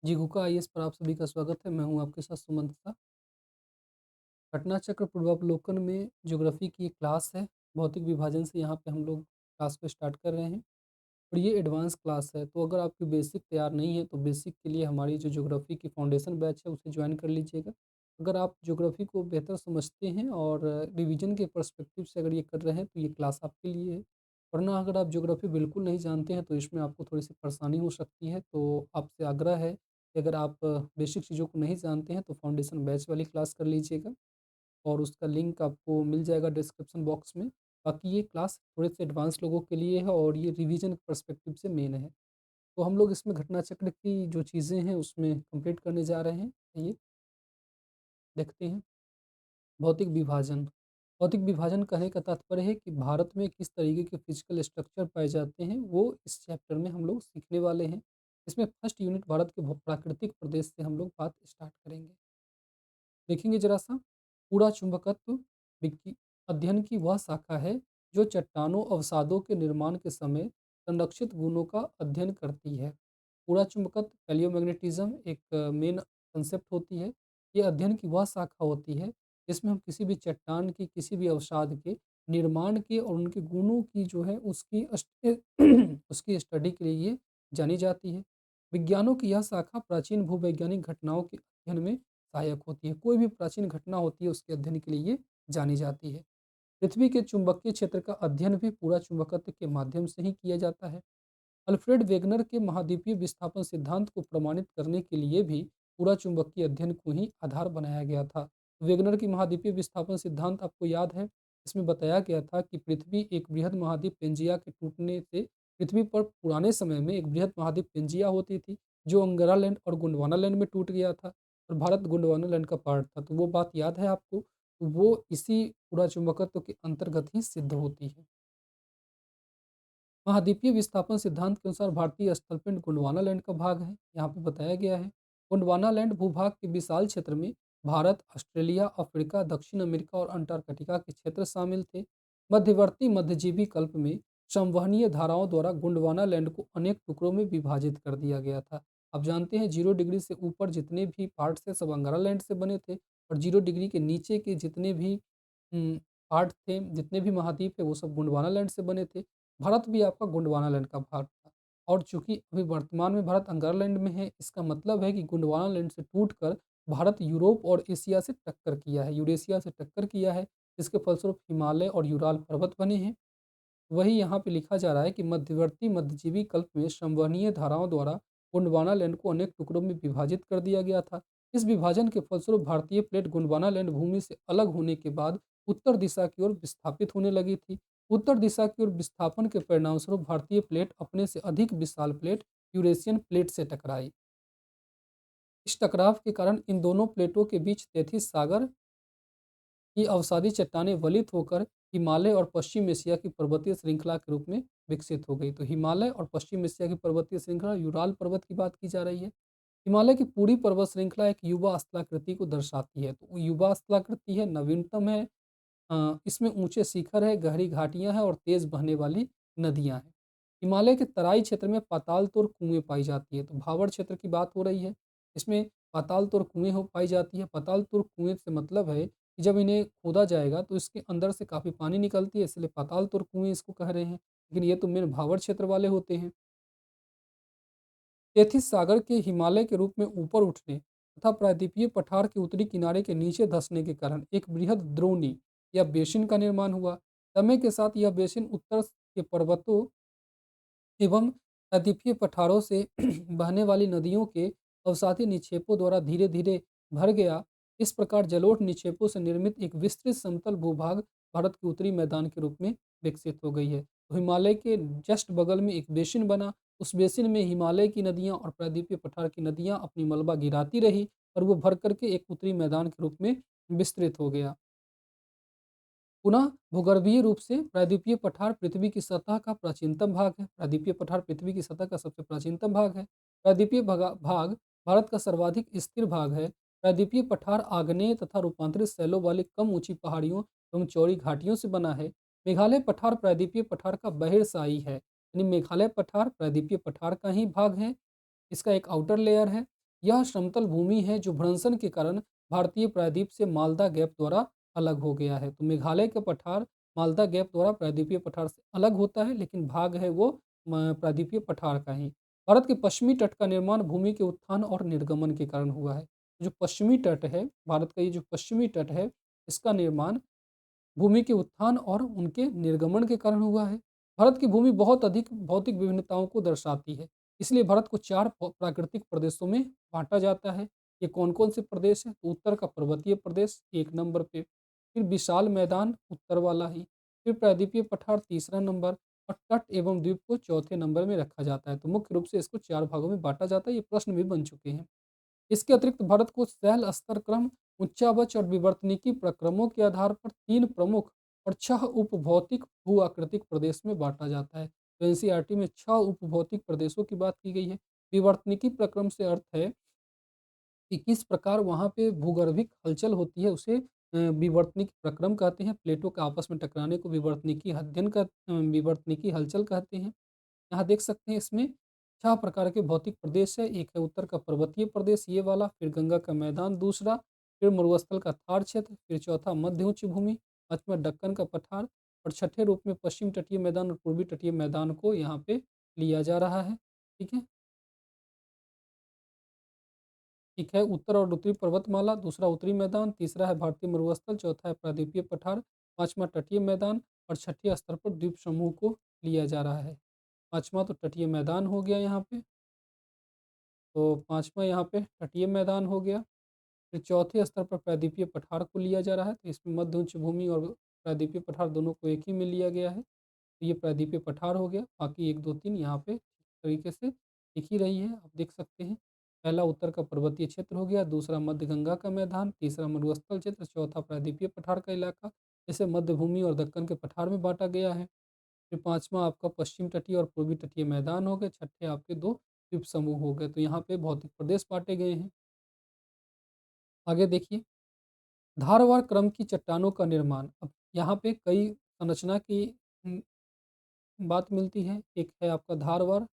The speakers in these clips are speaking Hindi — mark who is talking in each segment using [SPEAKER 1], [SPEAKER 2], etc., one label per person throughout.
[SPEAKER 1] जी, हुका आईएएस पर आप सभी का स्वागत है। मैं हूँ आपके साथ सुमंत सा। घटना चक्र पूर्वावलोकन में ज्योग्राफी की एक क्लास है। भौतिक विभाजन से यहाँ पे हम लोग क्लास को स्टार्ट कर रहे हैं और ये एडवांस क्लास है। तो अगर आपकी बेसिक तैयार नहीं है तो बेसिक के लिए हमारी जो ज्योग्राफी की फाउंडेशन बैच है उसे ज्वाइन कर लीजिएगा। अगर आप ज्योग्राफी को बेहतर समझते हैं और रिवीजन के पर्सपेक्टिव से अगर ये कर रहे हैं तो ये क्लास आपके लिए है। वरना अगर आप ज्योग्राफी बिल्कुल नहीं जानते हैं तो इसमें आपको थोड़ी-सी परेशानी हो सकती है। तो आपसे आग्रह है कि अगर आप बेसिक चीज़ों को नहीं जानते हैं तो फाउंडेशन बैच वाली क्लास कर लीजिएगा और उसका लिंक आपको मिल जाएगा डिस्क्रिप्शन बॉक्स में। बाकी ये क्लास थोड़े से एडवांस लोगों के लिए है और ये रिवीजन पर्सपेक्टिव से मेन है। तो हम लोग इसमें घटना चक्र की जो चीज़ें हैं उसमें कंप्लीट करने जा रहे हैं। आइए देखते हैं। भौतिक विभाजन। भौतिक विभाजन कहने का तात्पर्य है कि भारत में किस तरीके के फिजिकल स्ट्रक्चर पाए जाते हैं, वो इस चैप्टर में हम लोग सीखने वाले हैं। इसमें फर्स्ट यूनिट भारत के भू प्राकृतिक प्रदेश से हम लोग बात स्टार्ट करेंगे। देखेंगे ज़रा-सा, पूरा चुंबकत्व विज्ञ अध्ययन की वह शाखा है जो चट्टानों अवसादों के निर्माण के समय संरक्षित गुणों का अध्ययन करती है। पूरा चुंबकत्व पैलियोमैग्नेटिज्म एक मेन कांसेप्ट होती है। ये अध्ययन की वह शाखा होती है जिसमें हम किसी भी चट्टान की, किसी भी अवसाद के निर्माण के और उनके गुणों की जो है उसकी स्टडी के लिए ये जानी जाती है। विज्ञानों की यह शाखा प्राचीन भूवैज्ञानिक घटनाओं के अध्ययन में सहायक होती है। कोई भी प्राचीन घटना होती है उसके अध्ययन के लिए ये जानी जाती है। पृथ्वी के चुंबकीय क्षेत्र का अध्ययन भी पूरा चुंबकत्व के माध्यम से ही किया जाता है। अल्फ्रेड वेगनर के महाद्वीपीय विस्थापन सिद्धांत को प्रमाणित करने के लिए भी पूरा चुंबकीय अध्ययन को ही आधार बनाया गया था। वेगनर की महाद्वीपीय विस्थापन सिद्धांत आपको याद है। इसमें बताया गया था कि पृथ्वी एक बृहद महाद्वीप पेंजिया के टूटने से पृथ्वी पर पुराने समय में एक बृहद महाद्वीप पेंजिया होती थी जो अंगारा लैंड और गोंडवाना लैंड में टूट गया था और भारत गोंडवाना लैंड का पार्ट था। तो वो बात याद है आपको। तो वो इसी पूरा चुंबकत्व के अंतर्गत ही सिद्ध होती है। महाद्वीपीय विस्थापन सिद्धांत के अनुसार भारतीय स्थलपिंड गोंडवाना लैंड का भाग है। यहाँ पे बताया गया है गोंडवाना लैंड भूभाग के विशाल क्षेत्र में भारत, ऑस्ट्रेलिया, अफ्रीका, दक्षिण अमेरिका और अंटार्कटिका के क्षेत्र शामिल थे। मध्यवर्ती मध्यजीवी कल्प में संवहनीय धाराओं द्वारा गोंडवाना लैंड को अनेक टुकड़ों में विभाजित कर दिया गया था। आप जानते हैं 0 डिग्री से ऊपर जितने भी पार्ट थे सब अंगारा लैंड से बने थे और 0 डिग्री के नीचे के जितने भी पार्ट थे, जितने भी महाद्वीप थे वो सब गोंडवाना लैंड से बने थे। भारत भी आपका गोंडवाना लैंड का भाग था और चूंकि अभी वर्तमान में भारत अंगारा लैंड में है, इसका मतलब है कि गोंडवाना लैंड से टूटकर भारत यूरोप और एशिया से टक्कर किया है, यूरेशिया से टक्कर किया है, जिसके फलस्वरूप हिमालय और यूराल पर्वत बने हैं। वही यहाँ पे लिखा जा रहा है कि मध्यवर्ती मध्यजीवी कल्प में संवहनीय धाराओं द्वारा गोंडवाना लैंड को अनेक टुकड़ों में विभाजित कर दिया गया था। इस विभाजन के फलस्वरूप भारतीय प्लेट गोंडवाना लैंड भूमि से अलग होने के बाद उत्तर दिशा की ओर विस्थापित होने लगी थी। उत्तर दिशा की ओर विस्थापन के परिणामस्वरूप भारतीय प्लेट अपने से अधिक विशाल प्लेट यूरेशियन प्लेट से टकराई। इस टकराव के कारण इन दोनों प्लेटों के बीच तैतीस सागर की अवसादी चट्टानें वलित होकर हिमालय और पश्चिम एशिया की पर्वतीय श्रृंखला के रूप में विकसित हो गई। तो हिमालय और पश्चिम एशिया की पर्वतीय श्रृंखला यूराल पर्वत की बात की जा रही है। हिमालय की पूरी पर्वत श्रृंखला एक युवा स्थलाकृति को दर्शाती है। तो युवा स्थलाकृति है, नवीनतम है। इसमें ऊंचे शिखर है, गहरी घाटियां हैं और तेज बहने वाली नदियां हैं। हिमालय के तराई क्षेत्र में पाताल तोर कुएं पाई जाती है। तो भावर क्षेत्र की बात हो रही है। इसमें पाताल तोर कुएं हो पाई जाती है। पाताल तोर कुएं से मतलब है कि जब इन्हें खोदा जाएगा तो इसके अंदर से काफ़ी पानी निकलती है, इसलिए पाताल तोर कुएं इसको कह रहे हैं। लेकिन ये तो मेन भावर क्षेत्र वाले होते हैं। तेथिस सागर के हिमालय के रूप में ऊपर उठने तथा प्रायद्वीपीय पठार के उत्तरी किनारे के नीचे धंसने के कारण एक बृहद द्रोणी या बेसिन का निर्माण हुआ। समय के साथ यह बेसिन उत्तर के पर्वतों एवं प्रायद्वीपीय पठारों से बहने वाली नदियों के अवसादी निक्षेपों द्वारा धीरे धीरे भर गया। इस प्रकार जलोढ़ निक्षेपों से निर्मित एक विस्तृत समतल भूभाग भारत के उत्तरी मैदान के रूप में विकसित हो गई है। तो हिमालय के जस्ट बगल में एक बेसिन बना। उस बेसिन में हिमालय की नदियाँ और प्रायद्वीपीय पठार की नदियाँ अपनी मलबा गिराती रही और वो भर करके एक उत्तरी मैदान के रूप में विस्तृत हो गया। पुनः भूगर्भीय रूप से प्रायद्वीपीय पठार पृथ्वी की सतह का प्राचीनतम भाग है। प्रायद्वीपीय पठार पृथ्वी की सतह का सबसे प्राचीनतम भाग है। प्रायद्वीपीय भाग भारत का सर्वाधिक स्थिर भाग है। प्रायद्वीपीय पठार आग्नेय तथा रूपांतरित शैलों वाली कम ऊंची पहाड़ियों एवं चौड़ी घाटियों से बना है। मेघालय पठार प्रायद्वीपीय पठार का बहिर्साई है, यानी मेघालय पठार प्रायद्वीपीय पठार का ही भाग है। इसका एक आउटर लेयर है। यह समतल भूमि है जो भ्रंशन के कारण भारतीय प्रायद्वीप से मालदा गैप द्वारा अलग हो गया है। तो मेघालय का पठार मालदा गैप द्वारा प्रायद्वीपीय पठार से अलग होता है, लेकिन भाग है वो प्रायद्वीपीय पठार का ही। भारत के पश्चिमी तट का निर्माण भूमि के उत्थान और निर्गमन के कारण हुआ है। जो पश्चिमी तट है, भारत का ये जो पश्चिमी तट है, इसका निर्माण भूमि के उत्थान और उनके निर्गमन के कारण हुआ है। भारत की भूमि बहुत अधिक भौतिक विभिन्नताओं को दर्शाती है। इसलिए भारत को 4 प्राकृतिक प्रदेशों में बाँटा जाता है। ये कौन-कौन से प्रदेश हैं? तो उत्तर का पर्वतीय प्रदेश 1 नंबर पे, फिर विशाल मैदान उत्तर वाला ही, फिर प्रायद्वीपीय पठार तीसरा नंबर और तट एवं द्वीप को चौथे नंबर में रखा जाता है। तो मुख्य रूप से इसको 4 भागों में बाँटा जाता है। ये प्रश्न भी बन चुके हैं। इसके अतिरिक्त भारत को शैल स्तर क्रम, उच्चावच और विवर्तनिकी प्रक्रमों के आधार पर 3 प्रमुख और 6 उपभौतिक भू-आकृतिक प्रदेश में बाँटा जाता है। तो एनसीईआरटी में 6 उपभौतिक प्रदेशों की बात की गई है। विवर्तनिकी प्रक्रम से अर्थ है कि किस प्रकार वहाँ पे भूगर्भिक हलचल होती है, उसे विवर्तनिक प्रक्रम कहते हैं। प्लेटों के आपस में टकराने को विवर्तनिकी हलचल कहते हैं। यहाँ देख सकते हैं इसमें 6 प्रकार के भौतिक प्रदेश है। एक है उत्तर का पर्वतीय प्रदेश ये वाला, फिर गंगा का मैदान दूसरा, फिर मरुस्थल का थार क्षेत्र, फिर चौथा मध्य उच्च भूमि, पाँचवाँ दक्कन का पठार और छठे रूप में पश्चिम तटीय मैदान और पूर्वी तटीय मैदान को यहाँ पे लिया जा रहा है। ठीक है? ठीक है, उत्तर और उत्तरी पर्वतमाला, दूसरा उत्तरी मैदान, तीसरा है भारतीय मरुस्थल, चौथा है प्रायद्वीपीय पठार, पाँचवाँ तटीय मैदान और छठे स्तर पर द्वीप समूह को लिया जा रहा है। पाँचवाँ तो तटीय मैदान हो गया यहाँ पे। तो पाँचवाँ यहाँ पे तटीय मैदान हो गया। फिर चौथे स्तर पर प्रायद्वीपीय पठार को लिया जा रहा है, तो इसमें मध्य उच्च भूमि और प्रायद्वीपीय पठार दोनों को एक ही में लिया गया है। तो ये प्रायद्वीपीय पठार हो गया, बाकी 1, 2, 3 यहाँ पे तरीके से दिख ही रही है, आप देख सकते हैं। पहला उत्तर का पर्वतीय क्षेत्र हो गया, दूसरा मध्य गंगा का मैदान, तीसरा मरुस्थल क्षेत्र, चौथा प्रायद्वीपीय पठार का इलाका, जिसे मध्य भूमि और दक्कन के पठार में बाँटा गया है। फिर पाँचवाँ आपका पश्चिम तटीय और पूर्वी तटीय मैदान हो गए, छठे आपके 2 द्वीप समूह हो गए। तो यहाँ पे भौतिक प्रदेश बाँटे गए हैं। आगे देखिए, धारवार क्रम की चट्टानों का निर्माण। अब यहाँ पे कई संरचना की उम, बात मिलती है। एक है आपका धारवार,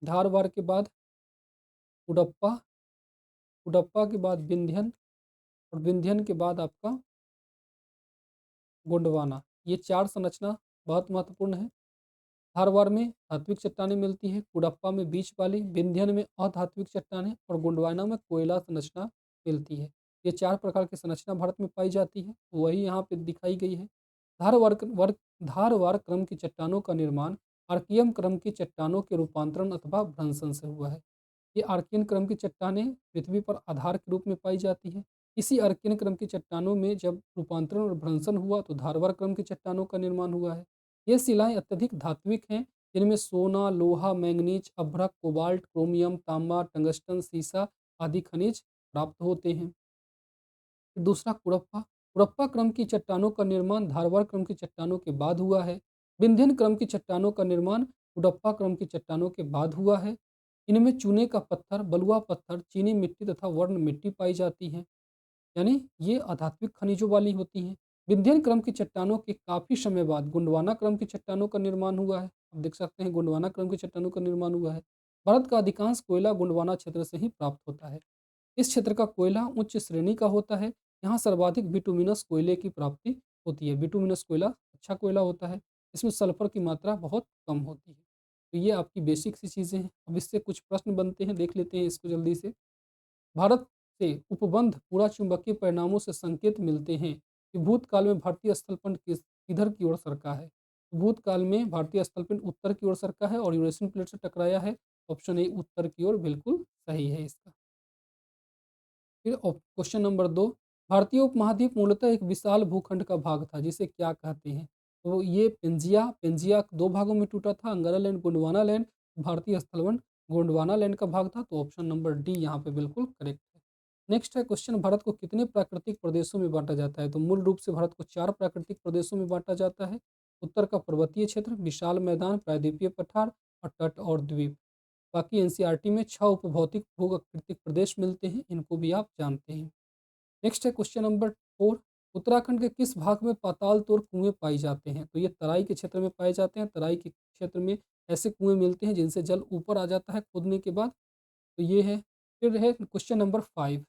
[SPEAKER 1] धारवार के बाद कुडप्पा, कुडप्पा के बाद विंध्यन और विंध्यन के बाद आपका गोंडवाना। ये 4 संरचना बहुत महत्वपूर्ण है। धारवार में धात्विक चट्टानें मिलती हैं, कुडप्पा में बीच वाली, विंध्यन में अधात्विक चट्टानें और गोंडवाना में कोयला संरचना मिलती है। ये 4 प्रकार की संरचना भारत में पाई जाती है, वही यहाँ पे दिखाई गई है। धारवार क वर्ग धारवार क्रम की चट्टानों का निर्माण आर्कियम क्रम की चट्टानों के रूपांतरण अथवा भ्रंशन से हुआ है। ये आर्कियन क्रम की चट्टानें पृथ्वी पर आधार के रूप में पाई जाती हैं। इसी आर्कियन क्रम की चट्टानों में जब रूपांतरण और भ्रंशन हुआ तो धारवार क्रम की चट्टानों का निर्माण हुआ है। ये शिलाएं अत्यधिक धात्विक हैं, जिनमें सोना, लोहा, मैंगनीज, अभ्रक, कोबाल्ट, क्रोमियम, तांबा, टंगस्टन, सीसा आदि खनिज प्राप्त होते हैं। दूसरा कुड़प्पा, कुड़प्पा क्रम की चट्टानों का निर्माण धारवाड़ क्रम की चट्टानों के बाद हुआ है। विंध्यन क्रम की चट्टानों का निर्माण कुडप्पा क्रम की चट्टानों के बाद हुआ है। इनमें चूने का पत्थर, बलुआ पत्थर, चीनी मिट्टी तथा वर्ण मिट्टी पाई जाती है, यानी ये अधात्विक खनिजों वाली होती हैं। विंध्यन क्रम की चट्टानों के काफ़ी समय बाद गोंडवाना क्रम की चट्टानों का निर्माण हुआ है। आप देख सकते हैं गोंडवाना क्रम की चट्टानों का निर्माण हुआ है। भारत का अधिकांश कोयला गोंडवाना क्षेत्र से ही प्राप्त होता है। इस क्षेत्र का कोयला उच्च श्रेणी का होता है। यहाँ सर्वाधिक बिटुमिनस कोयले की प्राप्ति होती है। बिटुमिनस कोयला अच्छा कोयला होता है। इसमें सल्फर की मात्रा बहुत कम होती है। तो ये आपकी बेसिक सी चीज़ें हैं। अब इससे कुछ प्रश्न बनते हैं, देख लेते हैं इसको जल्दी से। भारत से उपबंध पूरा चुंबकीय परिणामों से संकेत मिलते हैं कि भूतकाल में भारतीय स्थलपिंड किधर की ओर सरका है। भूतकाल में भारतीय स्थलपिंड उत्तर की ओर सरका है और यूरेशियन प्लेट से टकराया है। ऑप्शन ए उत्तर की ओर बिल्कुल सही है इसका। फिर क्वेश्चन नंबर 2, भारतीय उपमहाद्वीप मूलतः एक विशाल भूखंड का भाग था जिसे क्या कहते हैं? तो ये पेंजिया पेंजिया 2 भागों में टूटा था, अंगारा लैंड, गोंडवाना लैंड। भारतीय स्थलबंध गोंडवाना लैंड का भाग था, तो ऑप्शन नंबर डी यहाँ पे बिल्कुल करेक्ट है। नेक्स्ट है क्वेश्चन, भारत को कितने प्राकृतिक प्रदेशों में बांटा जाता है? तो मूल रूप से भारत को 4 प्राकृतिक प्रदेशों में बांटा जाता है। उत्तर का पर्वतीय क्षेत्र, विशाल मैदान, प्रायद्वीपीय पठार और तट और द्वीप। बाकी एनसीईआरटी में 6 उपभौतिक भू-आकृतिक प्रदेश मिलते हैं, इनको भी आप जानते हैं। नेक्स्ट है क्वेश्चन नंबर 4, उत्तराखंड के किस भाग में पाताल तोड़ कुएं पाए जाते हैं? तो ये तराई के क्षेत्र में पाए जाते हैं। तराई के क्षेत्र में ऐसे कुएँ मिलते हैं जिनसे जल ऊपर आ जाता है खोदने के बाद, तो ये है। फिर है क्वेश्चन नंबर 5,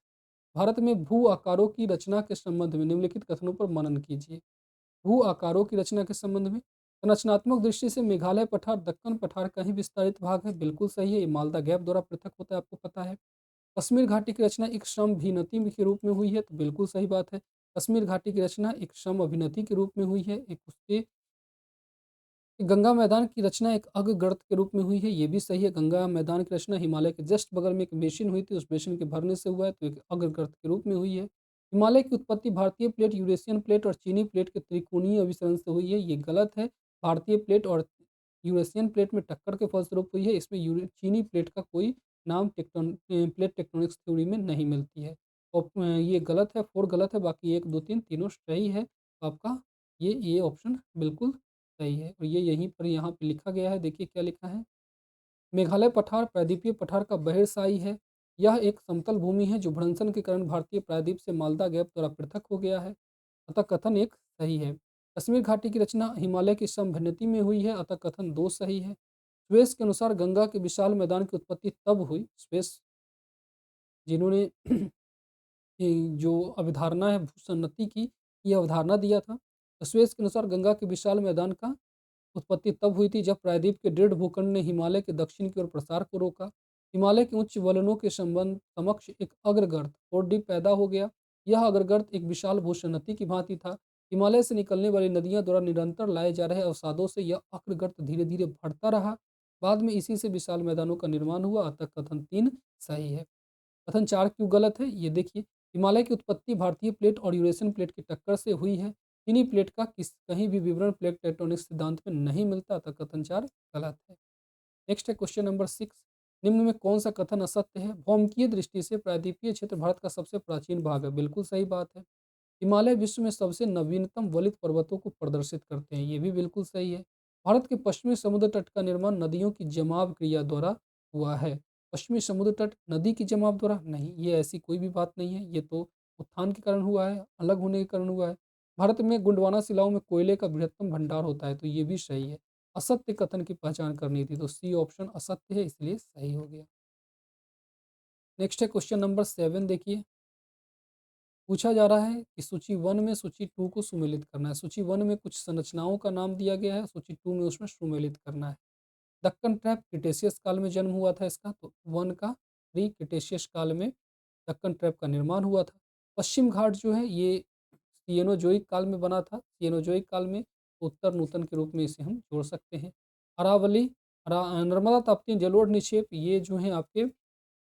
[SPEAKER 1] भारत में भू आकारों की रचना के संबंध में निम्नलिखित कथनों पर मनन कीजिए। भू आकारों की रचना के संबंध में संरचनात्मक दृष्टि से मेघालय पठार दक्कन पठार का ही विस्तारित भाग है, बिल्कुल सही है। ये मालदा गैप द्वारा पृथक होता है, आपको पता है। कश्मीर घाटी की रचना एक श्रम भिन्नति के रूप में हुई है, तो बिल्कुल सही बात है। कश्मीर घाटी की रचना एक श्रम अभिनति के रूप में हुई है। एक उसके गंगा मैदान की रचना एक अग्रगर्त के रूप में हुई है, ये भी सही है। गंगा मैदान की रचना हिमालय के जस्ट बगल में एक बेसिन हुई थी, उस बेसिन के भरने से हुआ है, तो एक अग्रगर्त के रूप में हुई है। हिमालय की उत्पत्ति भारतीय प्लेट, यूरेशियन प्लेट और चीनी प्लेट के त्रिकोणीय अभिसरण से हुई है, ये गलत है। भारतीय प्लेट और यूरेशियन प्लेट में टक्कर के फलस्वरूप हुई है, इसमें चीनी प्लेट का कोई नाम प्लेट टेक्टोनिक्स थ्योरी में नहीं मिलती है। और ये गलत है, 4 गलत है, बाकी 1, 2, 3 तीनों सही है। तो आपका ये ऑप्शन बिल्कुल सही है और ये यहीं पर यहाँ पे लिखा गया है, देखिए क्या लिखा है। मेघालय पठार प्रायद्वीपीय पठार का बहिर्साई है। यह एक समतल भूमि है जो भ्रंशन के कारण भारतीय प्रायद्वीप से मालदा गैप द्वारा पृथक हो गया है, अतः कथन एक सही है। कश्मीर घाटी की रचना हिमालय की समभिन्नति में हुई है, अतः कथन 2 सही है। स्वेस के अनुसार गंगा के विशाल मैदान की उत्पत्ति तब हुई, स्वेस जिन्होंने जो अवधारणा है भूसन्नति की, ये अवधारणा दिया था। स्वेस के अनुसार गंगा के विशाल मैदान का उत्पत्ति तब हुई थी जब प्रायद्वीप के दृढ़ भूखंड ने हिमालय के दक्षिण की ओर प्रसार को रोका। हिमालय के उच्च वलनों के संबंध समक्ष एक अग्रगर्त फोर्डी पैदा हो गया। यह अग्रगर्त एक विशाल भूसन्नति की भांति था। हिमालय से निकलने वाली नदियां द्वारा निरंतर लाए जा रहे अवसादों से यह अग्रगर्त धीरे धीरे बढ़ता रहा। बाद में इसी से विशाल मैदानों का निर्माण हुआ, अतः कथन 3 सही है। कथन 4 क्यों गलत है, ये देखिए। हिमालय की उत्पत्ति भारतीय प्लेट और यूरेशियन प्लेट की टक्कर से हुई है। चीनी प्लेट का कहीं भी विवरण प्लेट टेक्टोनिक्स सिद्धांत में नहीं मिलता, अतः कथन 4 गलत है। नेक्स्ट है क्वेश्चन नंबर 6, निम्न में कौन सा कथन असत्य है। भौमिकीय दृष्टि से प्रायद्वीपीय क्षेत्र भारत का सबसे प्राचीन भाग है, बिल्कुल सही बात है। हिमालय विश्व में सबसे नवीनतम वलित पर्वतों को प्रदर्शित करते हैं, ये भी बिल्कुल सही है। भारत के पश्चिमी समुद्र तट का निर्माण नदियों की जमाव क्रिया द्वारा हुआ है। पश्चिमी समुद्र तट नदी की जमाव द्वारा नहीं, ये ऐसी कोई भी बात नहीं है, ये तो उत्थान के कारण हुआ है, अलग होने के कारण हुआ है। भारत में गुंडवाना शिलाओं में कोयले का बृहत्तम भंडार होता है, तो ये भी सही है। असत्य कथन की पहचान करनी थी, तो सी ऑप्शन असत्य है, इसलिए सही हो गया। नेक्स्ट है क्वेश्चन नंबर 7, देखिए। पूछा जा रहा है कि सूची 1 में सूची 2 को सुमेलित करना है। सूची 1 में कुछ संरचनाओं का नाम दिया गया है, सूची 2 में उसमें सुमेलित करना है। दक्कन ट्रैप क्रिटेशियस काल में जन्म हुआ था इसका, तो 1 का प्री क्रिटेशियस काल में दक्कन ट्रैप का निर्माण हुआ था। पश्चिम घाट जो है ये सिएनोजोइक काल में बना था। सिएनोजोइक काल में उत्तर नूतन के रूप में इसे हम जोड़ सकते हैं। अरावली नर्मदा ताप्ती जलोढ़ निक्षेप ये जो हैं आपके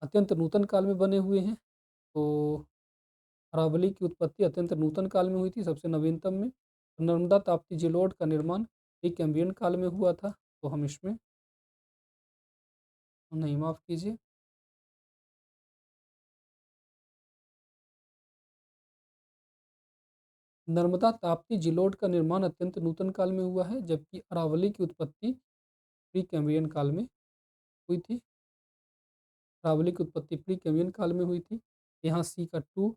[SPEAKER 1] अत्यंत नूतन काल में बने हुए हैं। तो अरावली की उत्पत्ति अत्यंत नूतन काल में हुई थी, सबसे नवीनतम में। नर्मदा ताप्ती जलोढ़ का निर्माण कैम्ब्रियन काल में हुआ था, तो हम इसमें नहीं, माफ़ कीजिए। नर्मदा ताप्ती जलोढ़ का निर्माण अत्यंत नूतन काल में हुआ है, जबकि अरावली की उत्पत्ति प्री कैम्ब्रियन काल में हुई थी। अरावली की उत्पत्ति प्री कैम्ब्रियन काल में हुई थी। यहाँ सी का 2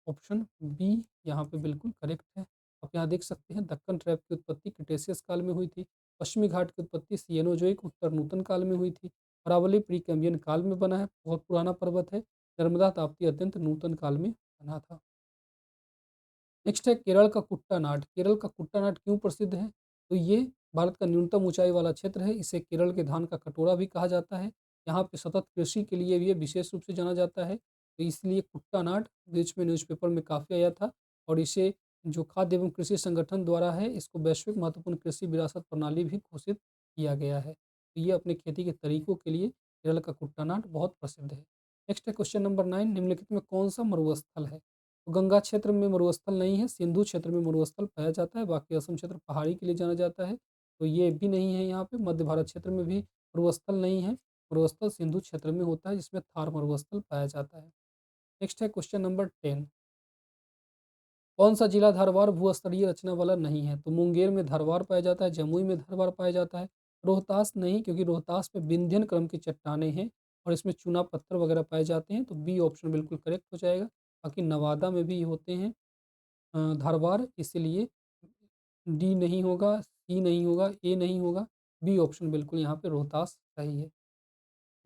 [SPEAKER 1] ऑप्शन बी यहाँ पे बिल्कुल करेक्ट है। आप यहाँ देख सकते हैं दक्कन ट्रैप की उत्पत्ति क्रिटेशियस काल में हुई थी। पश्चिमी घाट की उत्पत्ति सिएनोजोइक उत्तर नूतन काल में हुई थी। अरावली प्री कैम्ब्रियन काल में बना है, बहुत पुराना पर्वत है। नर्मदा ताप्ती अत्यंत नूतन काल में बना था। नेक्स्ट है केरल का कुट्टानाड। केरल का कुट्टानाड क्यों प्रसिद्ध है, तो ये भारत का न्यूनतम ऊंचाई वाला क्षेत्र है। इसे केरल के धान का कटोरा भी कहा जाता है। यहाँ पे सतत कृषि के लिए भी ये विशेष रूप से जाना जाता है, तो इसलिए कुट्टानाड बीच में न्यूज़पेपर में काफ़ी आया था। और इसे जो खाद्य एवं कृषि संगठन द्वारा है, इसको वैश्विक महत्वपूर्ण कृषि विरासत प्रणाली भी घोषित किया गया है। तो ये अपने खेती के तरीकों के लिए केरल का कुट्टानाड बहुत प्रसिद्ध है। नेक्स्ट है क्वेश्चन नंबर 9, निम्नलिखित में कौन सा मरुस्थल है। तो गंगा क्षेत्र में मरुस्थल नहीं है, सिंधु क्षेत्र में मरुस्थल पाया जाता है, बाकी असम क्षेत्र पहाड़ी के लिए जाना जाता है, तो ये भी नहीं है। यहाँ पे मध्य भारत क्षेत्र में भी मरुस्थल नहीं है। मरुस्थल सिंधु क्षेत्र में होता है, जिसमें थार मरुस्थल पाया जाता है। नेक्स्ट है क्वेश्चन नंबर 10, कौन सा जिला धारवाड़ भूस्तरीय रचना वाला नहीं है। तो मुंगेर में धारवाड़ पाया जाता है, जमुई में धारवाड़ पाया जाता है, रोहतास नहीं, क्योंकि रोहतास में विंध्यन क्रम की चट्टानें हैं और इसमें चूना पत्थर वगैरह पाए जाते हैं, तो बी ऑप्शन बिल्कुल करेक्ट हो जाएगा। बाकी नवादा में भी होते हैं धारवाड़, इसीलिए डी नहीं होगा, सी नहीं होगा, ए नहीं होगा, बी ऑप्शन बिल्कुल यहाँ पे रोहतास सही है।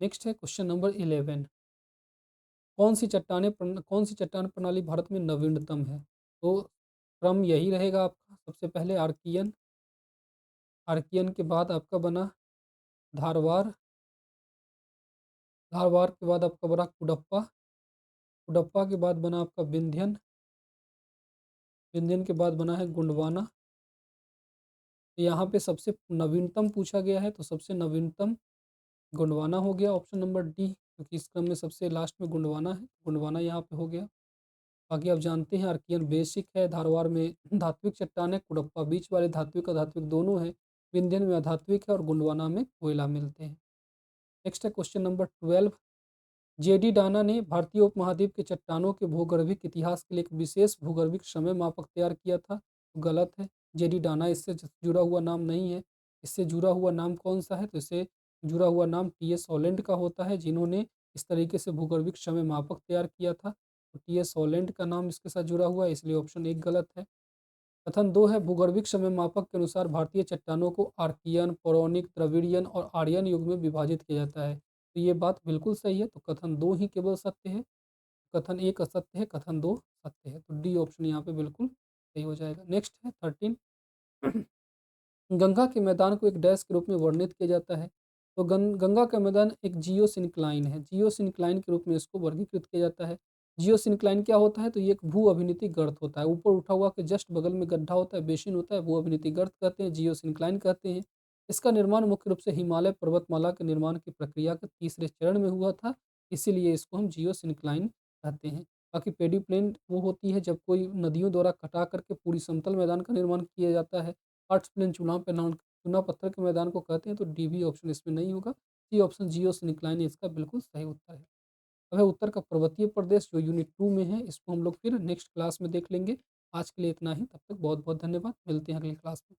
[SPEAKER 1] नेक्स्ट है क्वेश्चन नंबर 11। कौन सी चट्टान प्रणाली भारत में नवीनतम है? तो क्रम यही रहेगा आपका, सबसे पहले आर्कियन, आर्कियन के बाद आपका बना धारवार, धारवार के बाद आपका बना कुडप्पा, कुडप्पा के बाद बना आपका विंध्यन, विंध्यन के बाद बना है गोंडवाना। तो यहाँ पे सबसे नवीनतम पूछा गया है, तो सबसे नवीनतम गोंडवाना हो गया ऑप्शन नंबर डी, क्योंकि इस क्रम में सबसे लास्ट में गोंडवाना है, गोंडवाना यहाँ पे हो गया। बाकी आप जानते हैं आर्कियन बेसिक है, धारवाड़ में धात्विक चट्टान है, कुडप्पा बीच वाले धात्विक अधात्विक दोनों है, विंध्यन में अधात्विक है और गोंडवाना में कोयला मिलते हैं। नेक्स्ट है क्वेश्चन नंबर 12। जेडी डाना ने भारतीय उपमहाद्वीप के चट्टानों के भूगर्भिक इतिहास के लिए एक विशेष भूगर्भिक समय मापक तैयार किया था, तो गलत है। जेडी डाना इससे जुड़ा हुआ नाम नहीं है। इससे जुड़ा हुआ नाम कौन सा है? तो इससे जुड़ा हुआ नाम टी एस हॉलैंड का होता है, जिन्होंने इस तरीके से भूगर्भिक समय मापक तैयार किया था। तो टी एस हॉलैंड का नाम इसके साथ जुड़ा हुआ है, इसलिए ऑप्शन एक गलत है। कथन दो है भूगर्भिक समय मापक के अनुसार भारतीय चट्टानों को आर्कियन, पौराणिक, द्रविड़ियन और आर्यन युग में विभाजित किया जाता है। तो ये बात बिल्कुल सही है, तो कथन दो ही केवल सत्य है, कथन एक असत्य है, कथन दो सत्य है। तो डी ऑप्शन यहाँ पे बिल्कुल सही हो जाएगा। नेक्स्ट है 13। गंगा के मैदान को एक डैश के रूप में वर्णित किया जाता है। तो गंगा का मैदान एक जियो सिंक्लाइन है, जियो सिंक्लाइन के रूप में इसको वर्गीकृत किया जाता है। जियो सिंक्लाइन क्या होता है? तो ये एक भू अभिनीति गर्त होता है, ऊपर उठा हुआ के जस्ट बगल में गड्ढा होता है, बेसिन होता है, भू अभिनीति गर्त कहते हैं, जियो सिंक्लाइन कहते हैं। इसका निर्माण मुख्य रूप से हिमालय पर्वतमाला के निर्माण की प्रक्रिया के तीसरे चरण में हुआ था, इसीलिए इसको हम जियो सिंक्लाइन कहते हैं। बाकी पेडी प्लेन वो होती है जब कोई नदियों द्वारा कटा करके पूरी समतल मैदान का निर्माण किया जाता है। आर्ट्स प्लेन चुना पत्थर के मैदान को कहते हैं, तो डी भी ऑप्शन इसमें नहीं होगा। सी ऑप्शन जियो सिंक्लाइन इसका बिल्कुल सही उत्तर है। अब है उत्तर का पर्वतीय प्रदेश, जो यूनिट 2 में है, इसको हम लोग फिर नेक्स्ट क्लास में देख लेंगे। आज के लिए इतना ही, तब तक बहुत बहुत धन्यवाद, मिलते हैं अगली क्लास में।